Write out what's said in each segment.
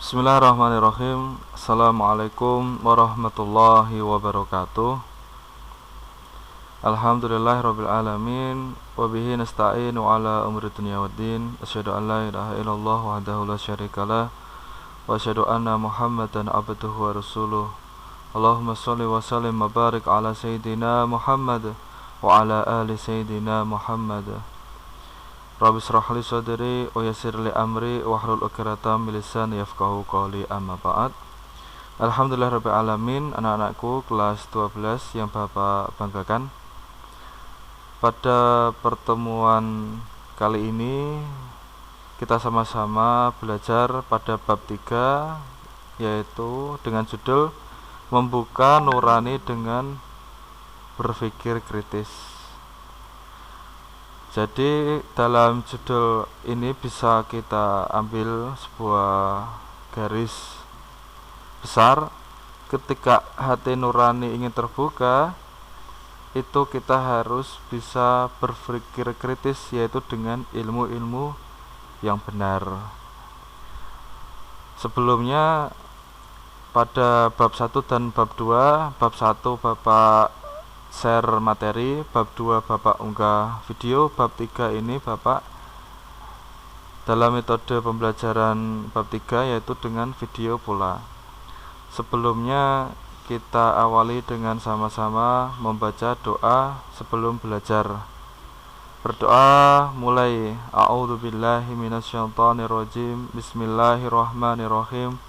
Bismillahirrahmanirrahim. Assalamualaikum warahmatullahi wabarakatuh. Alhamdulillahirabbil alamin wa bihi nasta'inu ala umuri dunya waddin. Asyhadu an la ilaha illallah wahdahu la syarikalah wa asyhadu anna Muhammadan abduhu wa rasuluh. Allahumma shalli wa sallim wa barik ala sayyidina Muhammad wa ala ali sayyidina Muhammad. Rabbi shrah li sadri wa yassir li amri wahlul 'uqdatam min lisani yafqahu qawli, amma ba'd. Alhamdulillahirabbil alamin, anak-anakku kelas 12 yang Bapak banggakan. Pada pertemuan kali ini kita sama-sama belajar pada bab 3, yaitu dengan judul Membuka Nurani dengan Berpikir Kritis. Jadi dalam judul ini bisa kita ambil sebuah garis besar. Ketika hati nurani ingin terbuka, itu kita harus bisa berpikir kritis, yaitu dengan ilmu-ilmu yang benar. Sebelumnya pada bab 1 dan bab 2, bab 1 Bapak share materi, bab 2 Bapak unggah video, bab 3 ini Bapak dalam metode pembelajaran bab 3 yaitu dengan video pula. Sebelumnya kita awali dengan sama-sama membaca doa sebelum belajar. Berdoa mulai. A'udzubillahi minasyaitonirrajim. Bismillahirrahmanirrahim.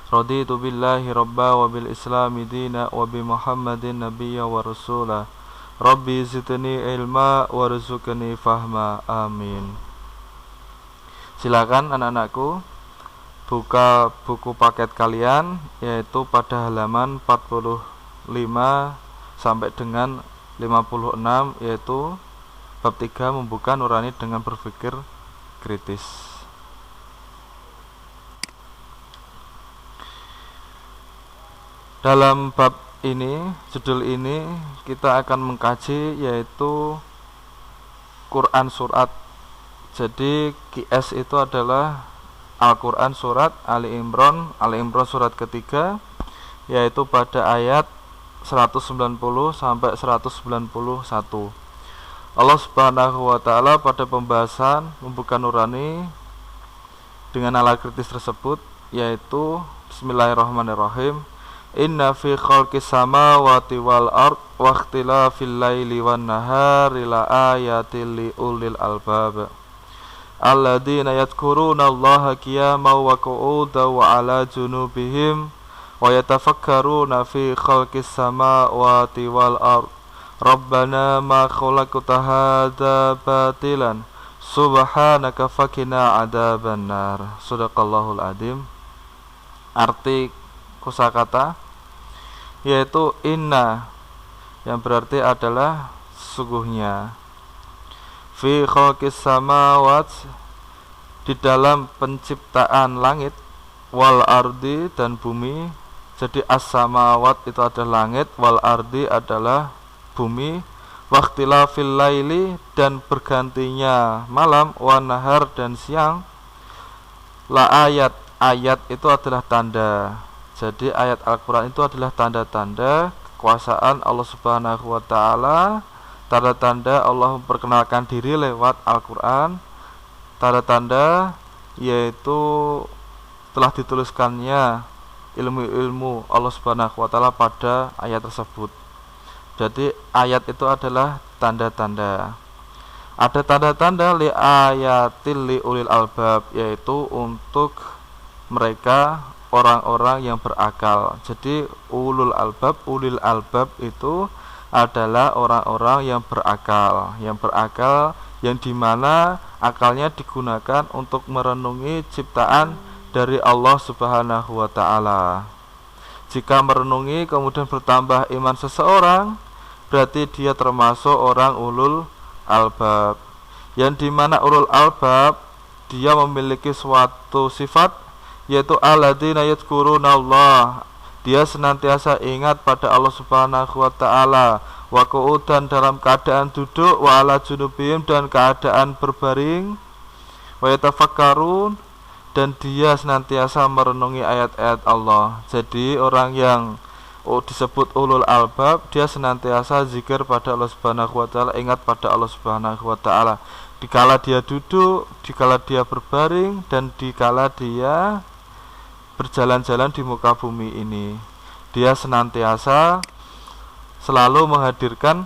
Raditu billahi rabba wa bil islami dina wa bi muhammadin nabiyya wa rasula. Rabbi zidni ilma warzuqni fahma. Amin. Silakan anak-anakku buka buku paket kalian, yaitu pada halaman 45 sampai dengan 56, yaitu bab 3 membuka nurani dengan berpikir kritis. Dalam bab ini, judul ini kita akan mengkaji yaitu Quran surat. Jadi QS itu adalah Al-Quran surat Ali Imran surat ketiga, yaitu pada ayat 190 sampai 191. Allah Subhanahu wa taala pada pembahasan membuka nurani dengan nalar kritis tersebut, yaitu Bismillahirrahmanirrahim. Inna fi khalqis samawati wal ard wa ikhtilafil laili wan nahari la ayatil li ulil albab alladzina yadhkuruna Allaha qiyaman wa qu'udan wa 'ala junubihim wa yatafakkaruna fi khalqis samawati wal ard rabbana ma khalaqta hadza batilan subhanaka faqina adzabannar. Shadaqallahul adzim. Arti kosakata yaitu inna, yang berarti adalah sesungguhnya, fi khalqis samawat, di dalam penciptaan langit, wal ardi, dan bumi. Jadi as-samawat itu adalah langit, wal ardi adalah bumi, waqtilafil laili, dan bergantinya malam, wan nahar, dan siang, la ayat, ayat itu adalah tanda. Jadi ayat Al-Quran itu adalah tanda-tanda kekuasaan Allah Subhanahu wa ta'ala, tanda-tanda Allah memperkenalkan diri lewat Al-Quran, tanda-tanda yaitu telah dituliskannya ilmu-ilmu Allah Subhanahu wa ta'ala pada ayat tersebut. Jadi ayat itu adalah tanda-tanda. Ada tanda-tanda li ayatil li ulil albab, yaitu untuk mereka orang-orang yang berakal. Jadi ulul albab itu adalah orang-orang yang berakal, yang dimana akalnya digunakan untuk merenungi ciptaan dari Allah Subhanahu wa ta'ala. Jika merenungi kemudian bertambah iman seseorang, berarti dia termasuk orang ulul albab, yang dimana ulul albab dia memiliki suatu sifat, yaitu alladzina yadhkuruna Allah, dia senantiasa ingat pada Allah Subhanahu wa ta'ala, wa qu'udan, dalam keadaan duduk, wa ala junubihim, dan keadaan berbaring, wa yatafakkarun, dan dia senantiasa merenungi ayat-ayat Allah. Jadi orang yang disebut ulul albab, dia senantiasa zikir pada Allah Subhanahu wa taala, ingat pada Allah Subhanahu wa taala dikala dia duduk, dikala dia berbaring, dan dikala dia berjalan-jalan di muka bumi ini. Dia senantiasa selalu menghadirkan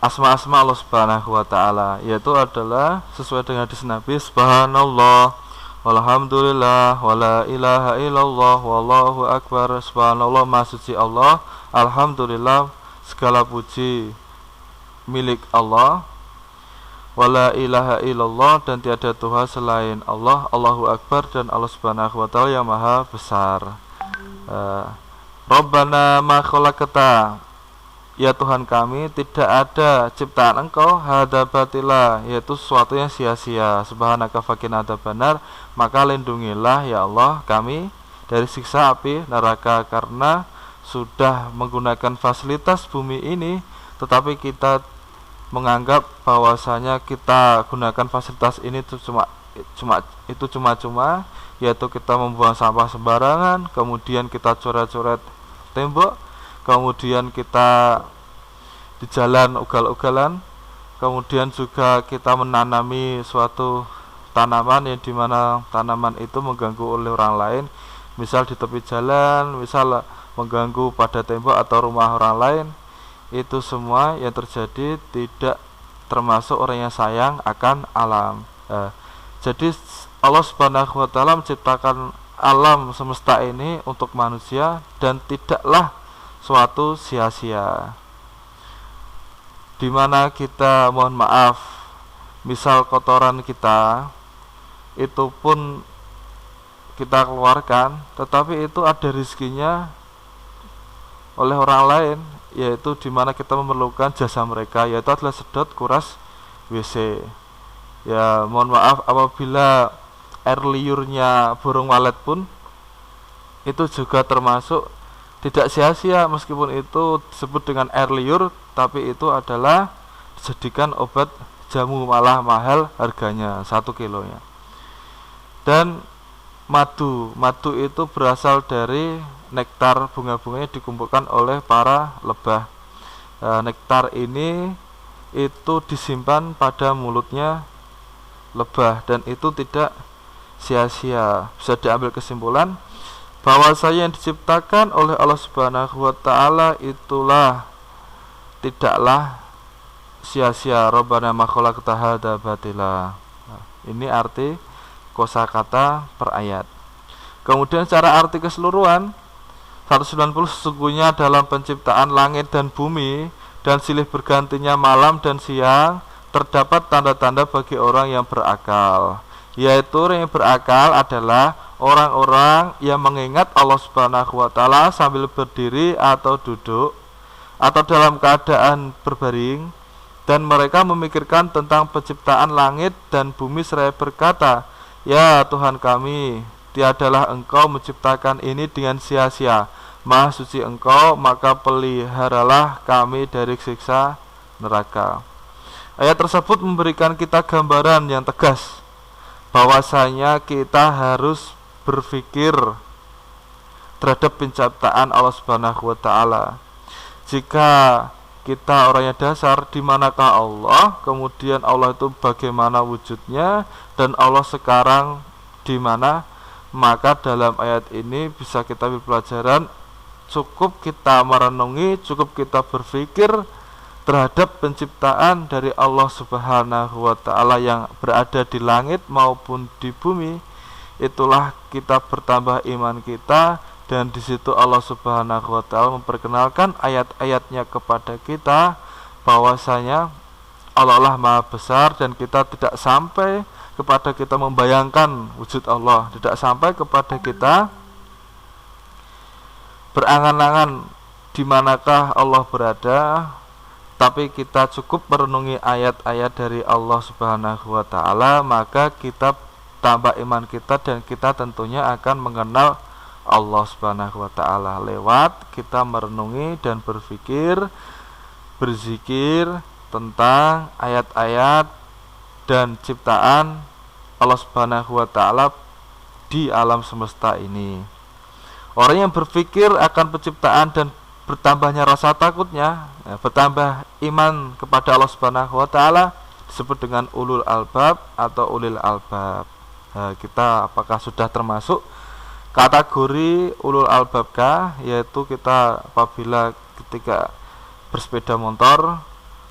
asma-asma Allah Subhanahu wa taala, yaitu adalah sesuai dengan hadis Nabi, subhanallah walhamdulillah wala ilaha illallah wallahu akbar. Subhanallah, maha suci Allah, alhamdulillah, segala puji milik Allah, wala ilaha illallah, dan tiada Tuhan selain Allah, Allahu akbar, dan Allah Subhanahu wa taala yang maha besar. Rabbana ma khalaqta, ya Tuhan kami, tidak ada ciptaan Engkau hadza batila, yaitu sesuatu yang sia-sia. Subhanaka faqina adzabannar, maka lindungilah ya Allah kami dari siksa api neraka, karena sudah menggunakan fasilitas bumi ini, tetapi kita menganggap bahwasanya kita gunakan fasilitas ini itu cuma-cuma, yaitu kita membuang sampah sembarangan, kemudian kita coret-coret tembok, kemudian kita di jalan ugal-ugalan, kemudian juga kita menanami suatu tanaman yang dimana tanaman itu mengganggu oleh orang lain, misal di tepi jalan, misal mengganggu pada tembok atau rumah orang lain. Itu semua yang terjadi tidak termasuk orang yang sayang akan alam. Jadi Allah Subhanahu wa taala menciptakan alam semesta ini untuk manusia, dan tidaklah suatu sia-sia. Dimana kita mohon maaf, misal kotoran kita itu pun kita keluarkan, tetapi itu ada rezekinya oleh orang lain, yaitu dimana kita memerlukan jasa mereka, yaitu adalah sedot, kuras, WC. Ya mohon maaf, apabila air liurnya burung walet pun itu juga termasuk tidak sia-sia, meskipun itu disebut dengan air liur, tapi itu adalah dijadikan obat jamu, malah mahal harganya 1 kilonya. Dan madu itu berasal dari nektar bunga-bunganya dikumpulkan oleh para lebah. Nektar ini itu disimpan pada mulutnya lebah, dan itu tidak sia-sia. Bisa diambil kesimpulan bahwa yang diciptakan oleh Allah Subhanahu wa taala itulah tidaklah sia-sia. Rabbana ma khalaqta hadza batila. Ini arti kosakata per ayat. Kemudian secara arti keseluruhan 190, sesungguhnya dalam penciptaan langit dan bumi dan silih bergantinya malam dan siang terdapat tanda-tanda bagi orang yang berakal, yaitu orang yang berakal adalah orang-orang yang mengingat Allah Subhanahu wa taala sambil berdiri atau duduk atau dalam keadaan berbaring, dan mereka memikirkan tentang penciptaan langit dan bumi seraya berkata, ya Tuhan kami, tiadalah Engkau menciptakan ini dengan sia-sia, maha suci Engkau, maka peliharalah kami dari siksa neraka. Ayat tersebut memberikan kita gambaran yang tegas bahwasanya kita harus berpikir terhadap penciptaan Allah Subhanahu wa taala. Jika kita orangnya dasar, di manakah Allah, kemudian Allah itu bagaimana wujudnya, dan Allah sekarang di mana, maka dalam ayat ini bisa kita ambil pelajaran, cukup kita merenungi, cukup kita berpikir terhadap penciptaan dari Allah Subhanahu wa taala yang berada di langit maupun di bumi. Itulah kita bertambah iman kita, dan di situ Allah Subhanahu wa taala memperkenalkan ayat-ayatnya kepada kita bahwasanya Allah lah maha besar, dan kita tidak sampai kepada kita membayangkan wujud Allah, tidak sampai kepada kita berangan-angan di manakah Allah berada, tapi kita cukup merenungi ayat-ayat dari Allah Subhanahu wa taala, maka kita tambah iman kita, dan kita tentunya akan mengenal Allah Subhanahu wa taala lewat kita merenungi dan berpikir, berzikir tentang ayat-ayat dan ciptaan Allah Subhanahu wa taala di alam semesta ini. Orang yang berpikir akan penciptaan dan bertambahnya rasa takutnya, bertambah iman kepada Allah Subhanahu wa taala disebut dengan ulul albab atau ulil albab. Kita apakah sudah termasuk kategori ulul albabkah? Yaitu kita apabila ketika bersepeda motor,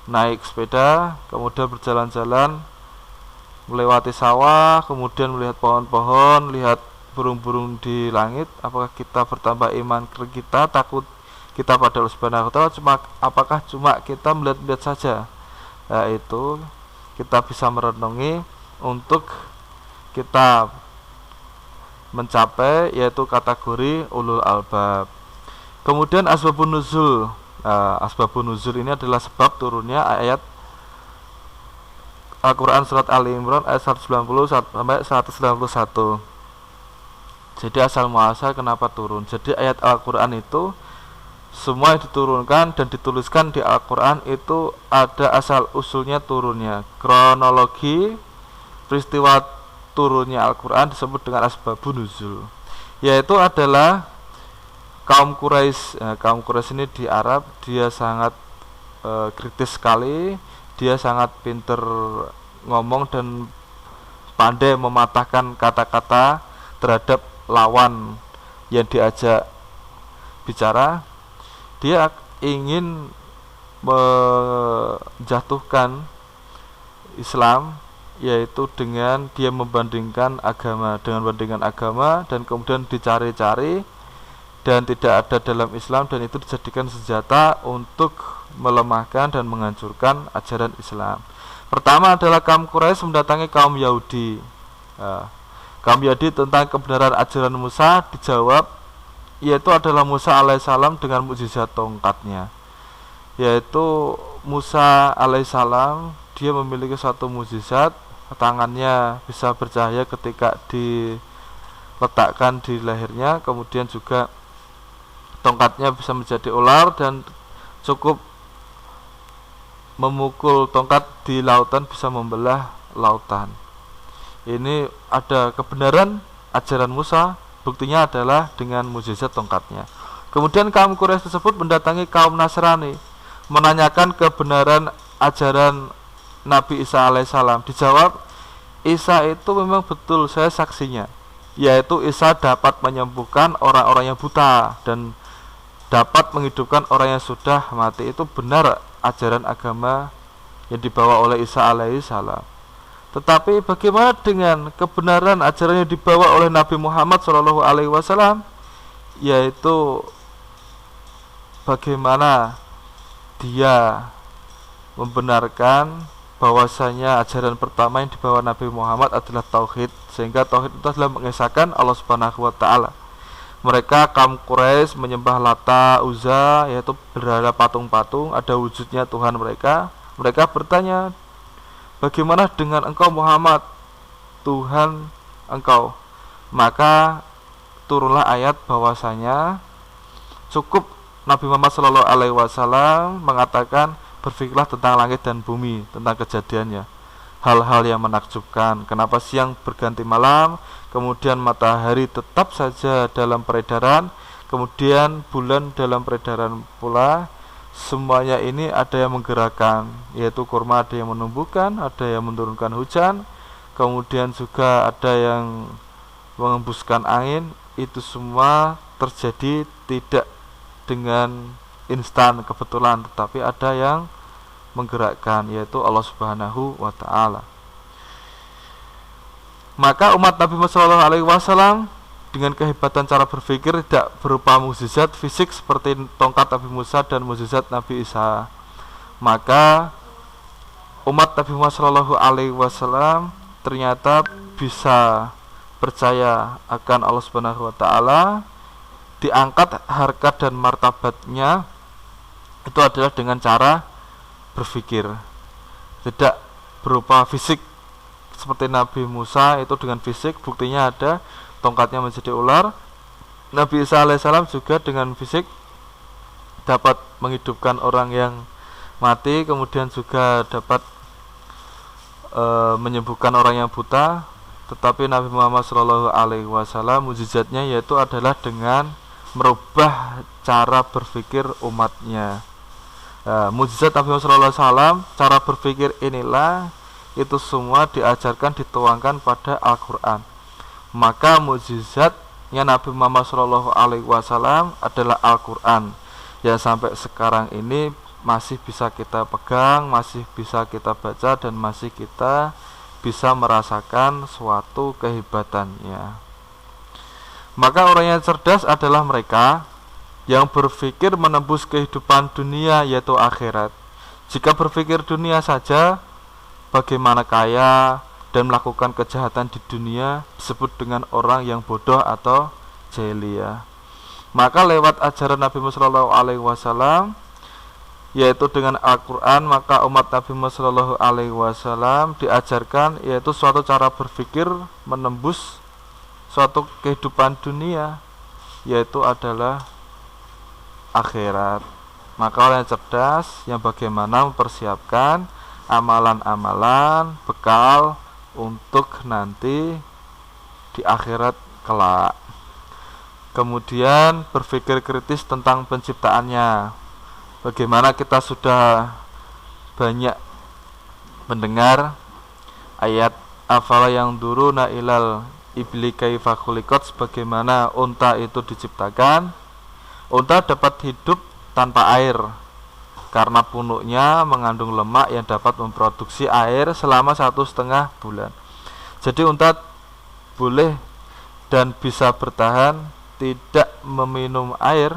naik sepeda, kemudian berjalan-jalan melewati sawah, kemudian melihat pohon-pohon, lihat burung-burung di langit, apakah kita bertambah iman kita, takut kita pada Allah Subhanahu wa taala, apakah cuma kita melihat-lihat saja? Itu kita bisa merenungi untuk kita mencapai yaitu kategori ulul albab. Kemudian asbabun nuzul. Asbabun nuzul ini adalah sebab turunnya ayat Al-Quran surat Ali Imran ayat 190 sampai 191. Jadi asal muasal kenapa turun? Jadi ayat Al-Quran itu semua yang diturunkan dan dituliskan di Al-Quran itu ada asal usulnya turunnya. Kronologi peristiwa turunnya Al-Quran disebut dengan asbabun nuzul, yaitu adalah kaum Quraisy. Kaum Quraisy ini di Arab dia sangat kritis sekali. Dia sangat pinter ngomong dan pandai mematahkan kata-kata terhadap lawan yang diajak bicara. Dia ingin menjatuhkan Islam, yaitu dengan dia membandingkan agama dan kemudian dicari-cari dan tidak ada dalam Islam, dan itu dijadikan senjata untuk melemahkan dan menghancurkan ajaran Islam. Pertama adalah kaum Quraisy mendatangi kaum Yahudi. Kaum Yahudi tentang kebenaran ajaran Musa dijawab, yaitu adalah Musa alaihissalam dengan mukjizat tongkatnya. Yaitu Musa alaihissalam dia memiliki satu mukjizat, tangannya bisa bercahaya ketika diletakkan di lehernya, kemudian juga tongkatnya bisa menjadi ular dan cukup memukul tongkat di lautan bisa membelah lautan. Ini ada kebenaran ajaran Musa, buktinya adalah dengan mukjizat tongkatnya. Kemudian kaum Quraisy tersebut mendatangi kaum Nasrani menanyakan kebenaran ajaran Nabi Isa alaihissalam. Dijawab, Isa itu memang betul, saya saksinya, yaitu Isa dapat menyembuhkan orang-orang yang buta dan dapat menghidupkan orang yang sudah mati. Itu benar ajaran agama yang dibawa oleh Isa alaihissalam. Tetapi bagaimana dengan kebenaran ajaran yang dibawa oleh Nabi Muhammad SAW, yaitu bagaimana dia membenarkan bahwasanya ajaran pertama yang dibawa Nabi Muhammad adalah tauhid, sehingga tauhid itu adalah mengesahkan Allah Subhanahu wa taala. Mereka kaum Quraisy menyembah Lata, Uzza, yaitu berhala patung-patung, ada wujudnya Tuhan mereka. Mereka bertanya, bagaimana dengan engkau Muhammad, Tuhan engkau? Maka turunlah ayat bahwasanya cukup Nabi Muhammad SAW mengatakan, berpikirlah tentang langit dan bumi, tentang kejadiannya, hal-hal yang menakjubkan. Kenapa siang berganti malam, kemudian matahari tetap saja dalam peredaran, kemudian bulan dalam peredaran pula. Semuanya ini ada yang menggerakkan, yaitu kurma ada yang menumbuhkan, ada yang menurunkan hujan, kemudian juga ada yang mengembuskan angin. Itu semua terjadi tidak dengan instan kebetulan, tetapi ada yang menggerakkan, yaitu Allah Subhanahu wa taala. Maka umat Nabi Muhammad SAW dengan kehebatan cara berpikir tidak berupa mukjizat fisik seperti tongkat Nabi Musa dan mukjizat Nabi Isa. Maka umat Nabi Muhammad SAW ternyata bisa percaya akan Allah Subhanahu wa taala, diangkat harkat dan martabatnya itu adalah dengan cara berpikir, tidak berupa fisik seperti Nabi Musa itu dengan fisik, buktinya ada tongkatnya menjadi ular. Nabi Isa alaihissalam juga dengan fisik dapat menghidupkan orang yang mati, kemudian juga dapat menyembuhkan orang yang buta. Tetapi Nabi Muhammad SAW mukjizatnya yaitu adalah dengan merubah cara berpikir umatnya. Mukjizat Nabi Muhammad SAW, cara berpikir inilah itu semua diajarkan, dituangkan pada Al-Quran. Maka mukjizatnya Nabi Muhammad SAW adalah Al-Quran yang sampai sekarang ini masih bisa kita pegang, masih bisa kita baca, dan masih kita bisa merasakan suatu kehebatannya. Maka orang yang cerdas adalah mereka yang berpikir menembus kehidupan dunia yaitu akhirat. Jika berpikir dunia saja, bagaimana kaya dan melakukan kejahatan di dunia, disebut dengan orang yang bodoh atau jahiliyah. Maka lewat ajaran Nabi Muhammad SAW yaitu dengan Al-Quran, maka umat Nabi Muhammad SAW diajarkan yaitu suatu cara berpikir menembus suatu kehidupan dunia yaitu adalah akhirat. Maka orang yang cerdas yang bagaimana mempersiapkan amalan-amalan bekal untuk nanti di akhirat kelak. Kemudian berpikir kritis tentang penciptaannya. Bagaimana kita sudah banyak mendengar ayat afala yang duruna ilal ibli kaifa khuliqat, sebagaimana unta itu diciptakan. Unta dapat hidup tanpa air karena punuknya mengandung lemak yang dapat memproduksi air selama 1,5 bulan. Jadi unta boleh dan bisa bertahan tidak meminum air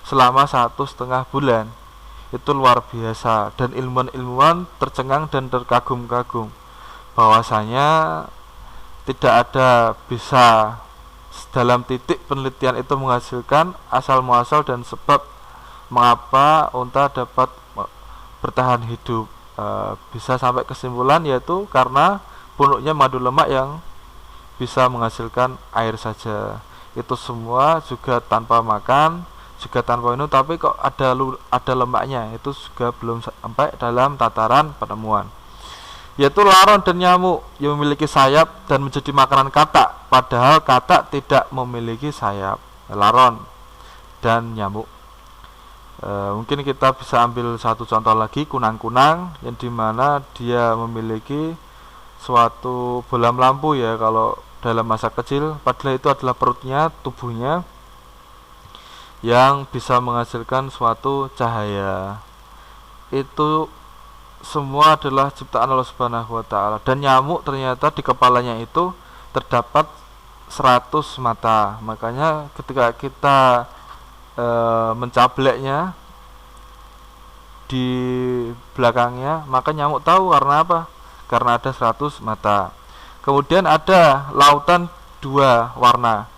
selama 1,5 bulan. Itu luar biasa, dan ilmuwan tercengang dan terkagum-kagum bahwasanya tidak ada bisa dalam titik penelitian itu menghasilkan asal muasal dan sebab mengapa unta dapat bertahan hidup. Bisa sampai kesimpulan yaitu karena punuknya mengandung lemak yang bisa menghasilkan air saja. Itu semua juga tanpa makan, juga tanpa minum, tapi kok ada lemaknya. Itu juga belum sampai dalam tataran penemuan. Yaitu laron dan nyamuk yang memiliki sayap dan menjadi makanan katak, padahal katak tidak memiliki sayap. Laron dan nyamuk. Mungkin kita bisa ambil satu contoh lagi, kunang-kunang, yang dimana dia memiliki suatu bolam lampu ya kalau dalam masa kecil, padahal itu adalah perutnya, tubuhnya yang bisa menghasilkan suatu cahaya. Itu semua adalah ciptaan Allah Subhanahu wa taala. Dan nyamuk ternyata di kepalanya itu terdapat 100 mata. Makanya ketika kita mencableknya di belakangnya, maka nyamuk tahu karena apa? Karena ada 100 mata. Kemudian ada lautan 2 warna,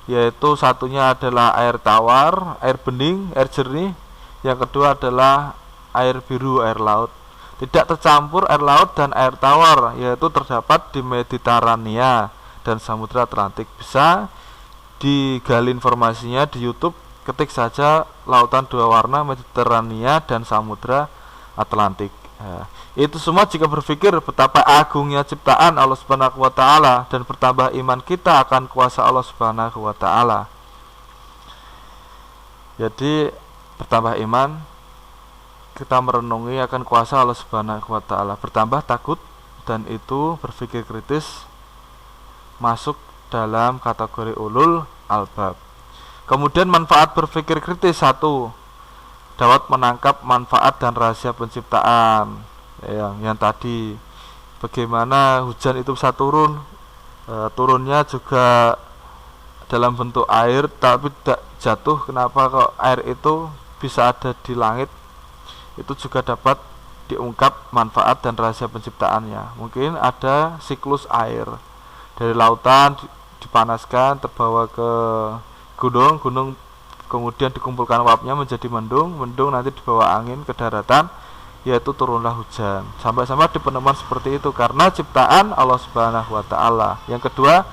yaitu satunya adalah air tawar, air bening, air jernih. Yang kedua adalah air biru, air laut. Tidak tercampur air laut dan air tawar, yaitu terdapat di Mediterania dan Samudra Atlantik. Bisa digali informasinya di YouTube, ketik saja lautan 2 warna, Mediterania dan Samudra Atlantik. Itu semua jika berpikir betapa agungnya ciptaan Allah Subhanahu wa taala dan bertambah iman kita akan kuasa Allah Subhanahu wa taala. Jadi bertambah iman, kita merenungi akan kuasa Allah Subhanahu wa taala, bertambah takut, dan itu berpikir kritis masuk dalam kategori ulul albab. Kemudian manfaat berpikir kritis: 1, dapat menangkap manfaat dan rahasia penciptaan. Yang tadi, bagaimana hujan itu bisa turun, turunnya juga dalam bentuk air tapi tidak jatuh. Kenapa kok air itu bisa ada di langit? Itu juga dapat diungkap manfaat dan rahasia penciptaannya. Mungkin ada siklus air dari lautan dipanaskan, terbawa ke gunung, kemudian dikumpulkan uapnya menjadi mendung nanti dibawa angin ke daratan, yaitu turunlah hujan. Sampai-sampai di penemuan seperti itu karena ciptaan Allah Subhanahu wa taala. Yang kedua,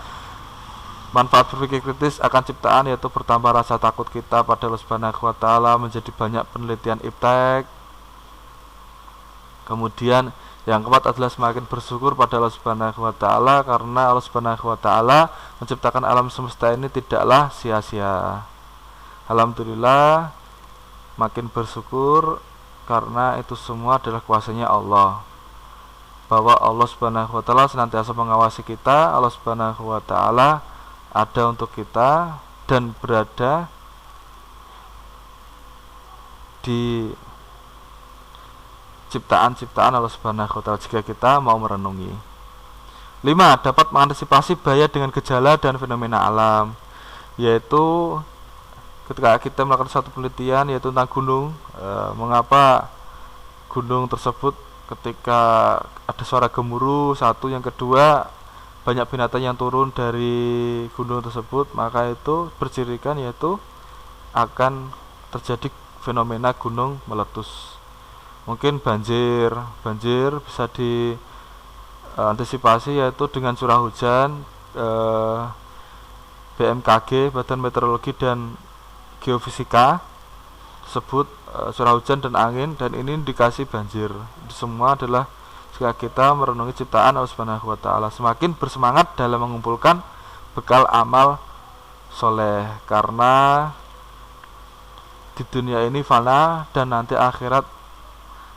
manfaat berpikir kritis akan ciptaan yaitu bertambah rasa takut kita pada Allah Subhanahu wa taala, menjadi banyak penelitian iptek. Kemudian Yang keempat adalah semakin bersyukur pada Allah Subhanahu wa taala, karena Allah Subhanahu wa taala menciptakan alam semesta ini tidaklah sia-sia. Alhamdulillah, makin bersyukur karena itu semua adalah kuasanya Allah. Bahwa Allah Subhanahu wa taala senantiasa mengawasi kita, Allah Subhanahu wa taala ada untuk kita dan berada di ciptaan-ciptaan Allah Subhanahu wa taala jika kita mau merenungi. 5. Dapat mengantisipasi bahaya dengan gejala dan fenomena alam, yaitu ketika kita melakukan suatu penelitian yaitu tentang gunung, mengapa gunung tersebut ketika ada suara gemuruh, satu, yang kedua banyak binatang yang turun dari gunung tersebut, maka itu bercirikan yaitu akan terjadi fenomena gunung meletus. Mungkin banjir bisa diantisipasi yaitu dengan curah hujan. BMKG, Badan Meteorologi dan Geofisika, tersebut curah hujan dan angin, dan ini indikasi banjir. Itu semua adalah jika kita merenungi ciptaan Allah Subhanahu wa taala, semakin bersemangat dalam mengumpulkan bekal amal soleh, karena di dunia ini fana dan nanti akhirat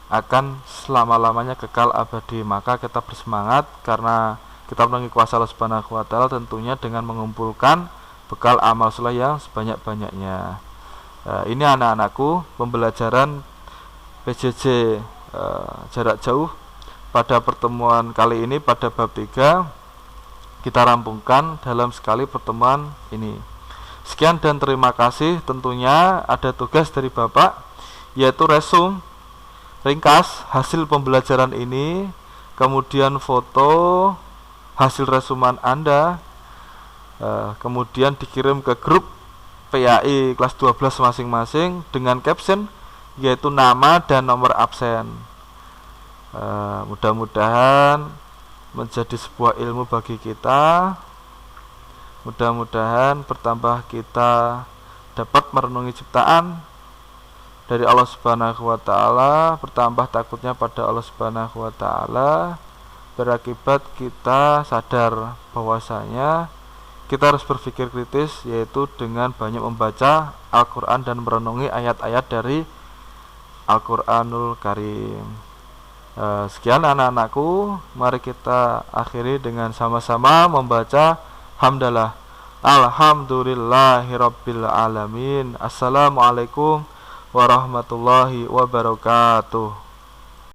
akan selama-lamanya kekal abadi. Maka kita bersemangat karena kita menangi kuasa Allah Subhanahu wa taala, tentunya dengan mengumpulkan bekal amal soleh yang sebanyak-banyaknya. Ini anak-anakku pembelajaran PJJ jarak jauh pada pertemuan kali ini pada bab 3 kita rampungkan dalam sekali pertemuan ini. Sekian dan terima kasih. Tentunya ada tugas dari Bapak, yaitu resum ringkas hasil pembelajaran ini, kemudian foto hasil resuman Anda, kemudian dikirim ke grup PAI kelas 12 masing-masing dengan caption yaitu nama dan nomor absen. Mudah-mudahan menjadi sebuah ilmu bagi kita, mudah-mudahan bertambah kita dapat merenungi ciptaan dari Allah Subhanahu wa taala, bertambah takutnya pada Allah Subhanahu wa taala, berakibat kita sadar bahwasanya kita harus berpikir kritis, yaitu dengan banyak membaca Al-Qur'an dan merenungi ayat-ayat dari Al-Qur'anul Karim. Sekian anak-anakku, mari kita akhiri dengan sama-sama membaca hamdalah. Alhamdulillahirabbil alamin. Assalamualaikum warahmatullahi wabarakatuh.